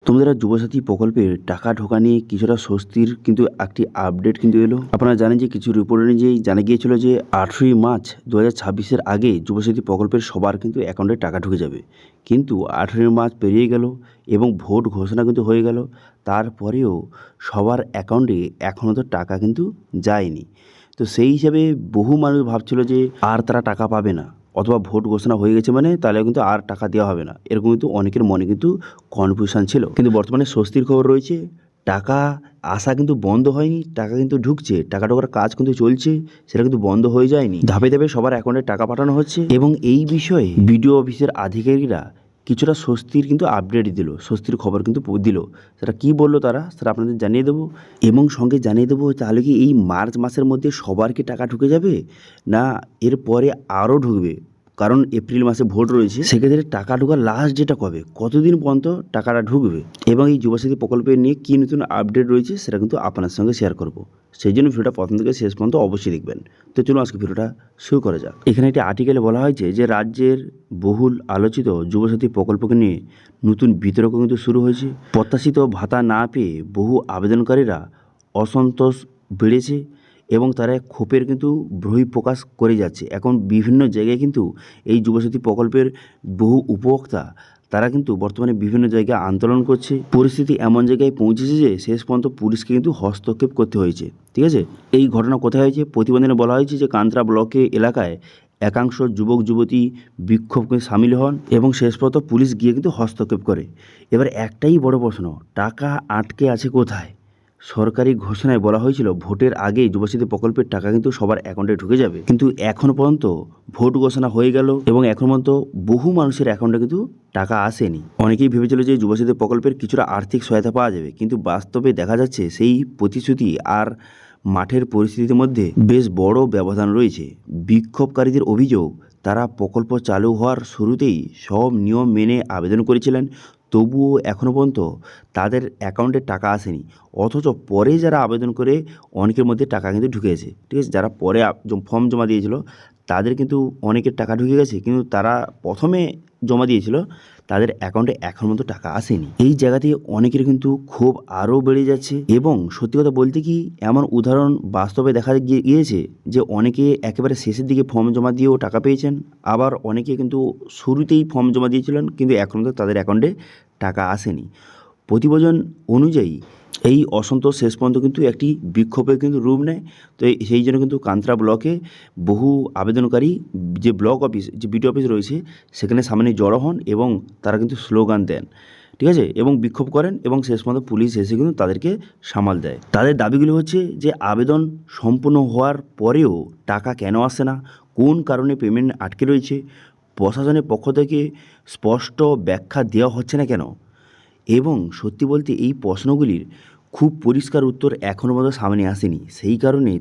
তোমাদের যুবসাথী প্রকল্পের টাকা ঢোকা নিয়ে কিছুটা স্বস্তির কিন্তু একটি আপডেট কিন্তু এলো। আপনারা জানেন যে কিছু রিপোর্ট অনুযায়ী জানা গিয়েছিল যে 18ই মার্চ 2026-এর আগে যুবসাথী প্রকল্পের সবার কিন্তু অ্যাকাউন্টে টাকা ঢুকে যাবে। কিন্তু 18ই মার্চ পেরিয়ে গেল এবং ভোট ঘোষণা কিন্তু হয়ে গেল, তারপরেও সবার অ্যাকাউন্টে এখনও তো টাকা কিন্তু যায়নি। তো সেই হিসাবে বহু মানুষ ভাবছিল যে আর তারা টাকা পাবে না, অথবা ভোট ঘোষণা হয়ে গেছে মানে তাহলে কিন্তু আর টাকা দেওয়া হবে না, এরকম কিন্তু অনেকের মনে কিন্তু কনফিউশন ছিল। কিন্তু বর্তমানে স্বস্তির খবর রয়েছে, টাকা আসা কিন্তু বন্ধ হয়নি, টাকা কিন্তু ঢুকছে, টাকা ঢোকার কাজ কিন্তু চলছে, সেটা কিন্তু বন্ধ হয়ে যায়নি। ধাপে ধাপে সবার অ্যাকাউন্টে টাকা পাঠানো হচ্ছে এবং এই বিষয়ে বিডিও অফিসের আধিকারিকরা কিছুটা স্বস্তির কিন্তু আপডেট দিল, স্বস্তির খবর কিন্তু দিল। সেটা কী বললো তারা, সেটা আপনাদের জানিয়ে দেবো এবং সঙ্গে জানিয়ে দেবো তাহলে কি এই মার্চ মাসের মধ্যে সবার কি টাকা ঢুকে যাবে, না এরপরে আরও ঢুকবে। কারণ এপ্রিল মাসে ভোট রয়েছে, সেক্ষেত্রে টাকা ঢোকার লাস্ট ডেটটা কবে, কতদিন পর্যন্ত টাকাটা ঢুকবে এবং এই যুবসাথী প্রকল্পের নিয়ে কী নতুন আপডেট রয়েছে সেটা কিন্তু আপনার সঙ্গে শেয়ার করব। সেই জন্য ভিডিওটা প্রথম থেকে শেষ পর্যন্ত অবশ্যই দেখবেন। তো চলুন আজকে ভিডিওটা শুরু করা যাক। এখানে একটি আর্টিকেলে বলা হয়েছে যে রাজ্যের বহুল আলোচিত যুবসাথী প্রকল্পকে নিয়ে নতুন বিতর্ক কিন্তু শুরু হয়েছে। প্রত্যাশিত ভাতা না পেয়ে বহু আবেদনকারীরা অসন্তোষ বেড়েছে এবং তারা ক্ষোভের কিন্তু বহিঃপ্রকাশ করে যাচ্ছে। এখন বিভিন্ন জায়গায় কিন্তু এই যুবসাথী প্রকল্পের বহু উপভোক্তা তারা কিন্তু বর্তমানে বিভিন্ন জায়গায় আন্দোলন করছে। পরিস্থিতি এমন জায়গায় পৌঁছেছে যে শেষ পর্যন্ত পুলিশকে কিন্তু হস্তক্ষেপ করতে হয়েছে। ঠিক আছে, এই ঘটনা কোথায় হয়েছে? প্রতিবেদনে বলা হয়েছে যে কান্ত্রা ব্লকে এলাকায় একাংশ যুবক যুবতী বিক্ষোভে সামিল হন এবং শেষ পর্যন্ত পুলিশ গিয়ে কিন্তু হস্তক্ষেপ করে। এবার একটাই বড় প্রশ্ন, টাকা আটকে আছে কোথায়? সরকারি ঘোষণায় বলা হয়েছিল ভোটের আগেই যুবসাথী প্রকল্পের টাকা কিন্তু সবার অ্যাকাউন্টে ঢুকে যাবে, কিন্তু এখনও পর্যন্ত ভোট ঘোষণা হয়ে গেল এবং এখন পর্যন্ত বহু মানুষের অ্যাকাউন্টে কিন্তু টাকা আসেনি। অনেকেই ভেবেছিল যে যুবসাথী প্রকল্পের কিছুটা আর্থিক সহায়তা পাওয়া যাবে, কিন্তু বাস্তবে দেখা যাচ্ছে সেই প্রতিশ্রুতি আর মাঠের পরিস্থিতির মধ্যে বেশ বড় ব্যবধান রয়েছে। বিক্ষোভকারীদের অভিযোগ, তারা প্রকল্প চালু হওয়ার শুরুতেই সব নিয়ম মেনে আবেদন করেছিলেন, তবুও এখনও পর্যন্ত তাদের অ্যাকাউন্টে টাকা আসেনি। অথচ পরে যারা আবেদন করে অনেকের মধ্যে টাকা কিন্তু ঢুকেছে। ঠিক আছে, যারা পরে ফর্ম জমা দিয়েছিল তাদের কিন্তু অনেকের টাকা ঢুকে গেছে, কিন্তু তারা প্রথমে জমা দিয়েছিল তাদের অ্যাকাউন্টে এখন মতো টাকা আসেনি। এই জায়গাতে অনেকের কিন্তু ক্ষোভ আরও বেড়ে যাচ্ছে এবং সত্যি কথা বলতে কি এমন উদাহরণ বাস্তবে দেখা গিয়েছে যে অনেকে একেবারে শেষের দিকে ফর্ম জমা দিয়েও টাকা পেয়েছেন, আবার অনেকে কিন্তু শুরুতেই ফর্ম জমা দিয়েছিলেন কিন্তু এখন তো তাদের অ্যাকাউন্টে টাকা আসেনি। প্রতিবেদন অনুযায়ী এই অসন্তোষ শেষ পর্যন্ত কিন্তু একটি বিক্ষোভের কিন্তু রূপ নেয়। তো সেই জন্য কিন্তু কান্ত্রা ব্লকে বহু আবেদনকারী যে ব্লক অফিস, যে বিডিও অফিস রয়েছে সেখানে সামনে জড়ো হন এবং তারা কিন্তু স্লোগান দেন। ঠিক আছে, এবং বিক্ষোভ করেন এবং শেষ পর্যন্ত পুলিশ এসে কিন্তু তাদেরকে সামাল দেয়। তাদের দাবিগুলো হচ্ছে যে আবেদন সম্পূর্ণ হওয়ার পরেও টাকা কেন আসে না, কোন কারণে পেমেন্ট আটকে রয়েছে, প্রশাসনের পক্ষ থেকে স্পষ্ট ব্যাখ্যা দেওয়া হচ্ছে না কেন, এবং সত্যি বলতে এই প্রশ্নগুলির খুব পরিষ্কার উত্তর এখনও পর্যন্ত সামনে আসেনি। সেই কারণে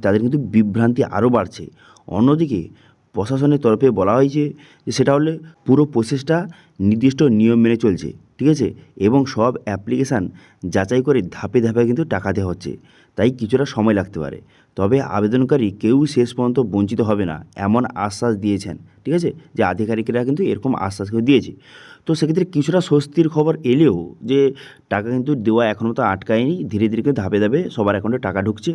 তাদের কিন্তু বিভ্রান্তি আরও বাড়ছে। অন্যদিকে প্রশাসনের তরফে বলা হয়েছে যে সেটা হলে পুরো প্রসেসটা নির্দিষ্ট নিয়ম মেনে চলছে। ঠিক আছে, এবং সব অ্যাপ্লিকেশান যাচাই করে ধাপে ধাপে কিন্তু টাকা দেওয়া হচ্ছে, তাই কিছুটা সময় লাগতে পারে। তবে আবেদনকারী কেউ শেষ পর্যন্ত বঞ্চিত হবে না এমন আশ্বাস দিয়েছেন। ঠিক আছে, যে আধিকারিকরা কিন্তু এরকম আশ্বাস করে দিয়েছে। তো সেক্ষেত্রে কিছুটা স্বস্তির খবর এলেও যে টাকা কিন্তু দেওয়া এখনও তো আটকায়নি, ধীরে ধীরে কিন্তু ধাপে ধাপে সবার অ্যাকাউন্টে টাকা ঢুকছে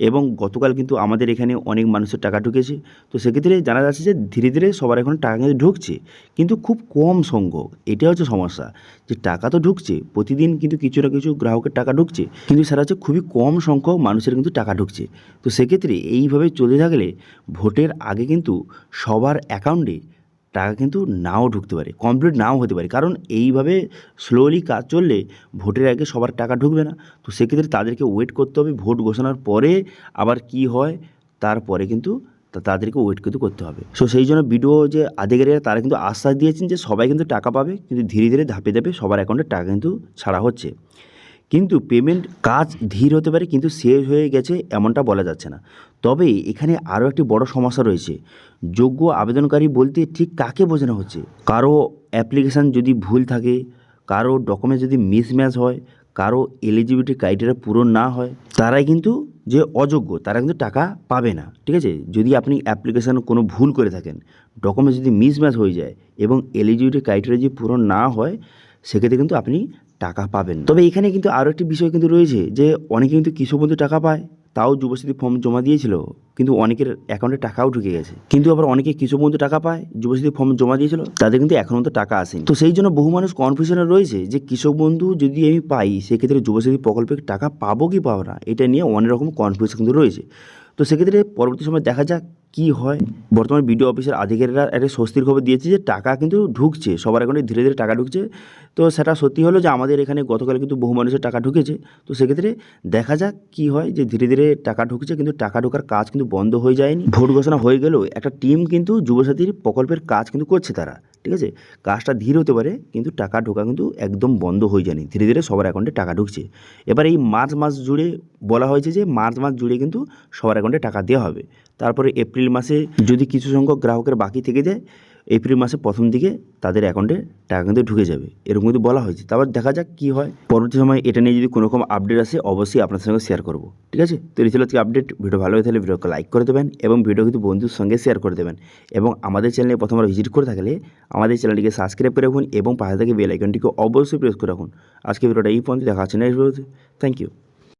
এবং গতকাল কিন্তু আমাদের এখানে অনেক মানুষের টাকা ঢুকেছে। তো সেক্ষেত্রে জানা যাচ্ছে যে ধীরে ধীরে সবার এখন টাকা কিন্তু ঢুকছে, কিন্তু খুব কম সংখ্যক। এটা হচ্ছে সমস্যা, যে টাকা তো ঢুকছে প্রতিদিন, কিন্তু কিছু না কিছু গ্রাহকের টাকা ঢুকছে, কিন্তু সেটা হচ্ছে খুবই কম সংখ্যক মানুষের কিন্তু টাকা ঢুকছে। তো সেক্ষেত্রে এইভাবে চলে থাকলে ভোটের আগে কিন্তু সবার অ্যাকাউন্টে টাকা কিন্তু নাও ঢুকতে পারে, কমপ্লিট নাও হতে পারে, কারণ এইভাবে স্লোলি কাজ চললে ভোটের আগে সবার টাকা ঢুকবে না। তো সেক্ষেত্রে তাদেরকে ওয়েট করতে হবে ভোট ঘোষণার পরে আবার কি হয়, তারপরে কিন্তু তাদেরকে ওয়েট কিন্তু করতে হবে। সো সেই জন্য বিডিও যে আধিকারিকরা তারা কিন্তু আশ্বাস দিয়েছেন যে সবাই কিন্তু টাকা পাবে, কিন্তু ধীরে ধীরে ধাপে ধাপে সবার অ্যাকাউন্টে টাকা কিন্তু ছাড়া হচ্ছে। কিন্তু পেমেন্ট কাজ ধীর হতে পারে, কিন্তু শেষ হয়ে গেছে এমনটা বলা যাচ্ছে না। তবে এখানে আরও একটি বড় সমস্যা রয়েছে, যোগ্য আবেদনকারী বলতে ঠিক কাকে বোঝানো হচ্ছে? কারো অ্যাপ্লিকেশান যদি ভুল থাকে, কারো ডকুমেন্ট যদি মিসম্যাচ হয়, কারো এলিজিবিলিটি ক্রাইটেরিয়া পূরণ না হয়, তারাই কিন্তু যে অযোগ্য তারা কিন্তু টাকা পাবে না। ঠিক আছে, যদি আপনি অ্যাপ্লিকেশান কোনো ভুল করে থাকেন, ডকুমেন্ট যদি মিসম্যাচ হয়ে যায় এবং এলিজিবিলিটি ক্রাইটেরিয়া যদি পূরণ না হয়, সেক্ষেত্রে কিন্তু আপনি টাকা পাবেন। তবে এখানে কিন্তু আরও একটি বিষয় কিন্তু রয়েছে যে অনেকে কিন্তু কৃষক বন্ধু টাকা পায়, তাও যুবসাথী ফর্ম জমা দিয়েছিল, কিন্তু অনেকের অ্যাকাউন্টে টাকাও ঢুকে গেছে। কিন্তু আবার অনেকে কৃষক বন্ধু টাকা পায়, যুবসাথী ফর্ম জমা দিয়েছিল, তাদের কিন্তু এখনও তো টাকা আসেনি। তো সেই জন্য বহু মানুষ কনফিউশনে রয়েছে যে কৃষক বন্ধু যদি আমি পাই সেক্ষেত্রে যুবসাথী প্রকল্পে টাকা পাবো কি পাবো না, এটা নিয়ে অনেক রকম কনফিউশন কিন্তু রয়েছে। তো সেক্ষেত্রে পরবর্তী সময় দেখা যাক কী হয়। বর্তমানে বিডিও অফিসের আধিকারিকরা একটা স্বস্তির খবর দিয়েছে যে টাকা কিন্তু ঢুকছে, সবার অ্যাকাউন্টে ধীরে ধীরে টাকা ঢুকছে। তো সেটা সত্যি হলো যে আমাদের এখানে গতকাল কিন্তু বহু মানুষের টাকা ঢুকেছে। তো সেক্ষেত্রে দেখা যাক কী হয়, যে ধীরে ধীরে টাকা ঢুকছে, কিন্তু টাকা ঢোকার কাজ কিন্তু বন্ধ হয়ে যায়নি। ভোট ঘোষণা হয়ে গেলেও একটা টিম কিন্তু যুবসাথীর প্রকল্পের কাজ কিন্তু করছে তারা, ঠিক আছে। কাজটা ধীর হতে পারে, কিন্তু টাকা ঢোকা কিন্তু একদম বন্ধ হয়ে যায়নি, ধীরে ধীরে সবার অ্যাকাউন্টে টাকা ঢুকছে। এবার এই মার্চ মাস জুড়ে বলা হয়েছে যে মার্চ মাস জুড়ে কিন্তু সবার অ্যাকাউন্টে টাকা দেওয়া হবে। তারপরে এপ্রিল মাসে যদি কিছু সংখ্যক গ্রাহকের বাকি থেকে যায়, এপ্রিল মাসে প্রথম দিকে তাদের অ্যাকাউন্টে টাকা কিন্তু ঢুকে যাবে, এরকম কিন্তু বলা হয়েছে। তারপর দেখা যাক কী হয়। পরবর্তী সময় এটা নিয়ে যদি কোনো রকম আপডেট আসে অবশ্যই আপনার সঙ্গে শেয়ার করবো, ঠিক আছে। তো এই ছিল আজকে আপডেট। ভিডিও ভালো হয়ে থাকলে ভিডিওকে লাইক করে দেবেন এবং ভিডিও কিন্তু বন্ধুর সঙ্গে শেয়ার করে দেবেন। এবং আমাদের চ্যানেলে প্রথমবার ভিজিট করে থাকলে আমাদের চ্যানেলটিকে সাবস্ক্রাইব করে রাখুন এবং পাশে থেকে বেল আইকনটিকে অবশ্যই প্রেস করে রাখুন। আজকে ভিডিওটা এই পর্যন্ত, দেখা হচ্ছে নেক্সট ভিডিওতে। Thank you.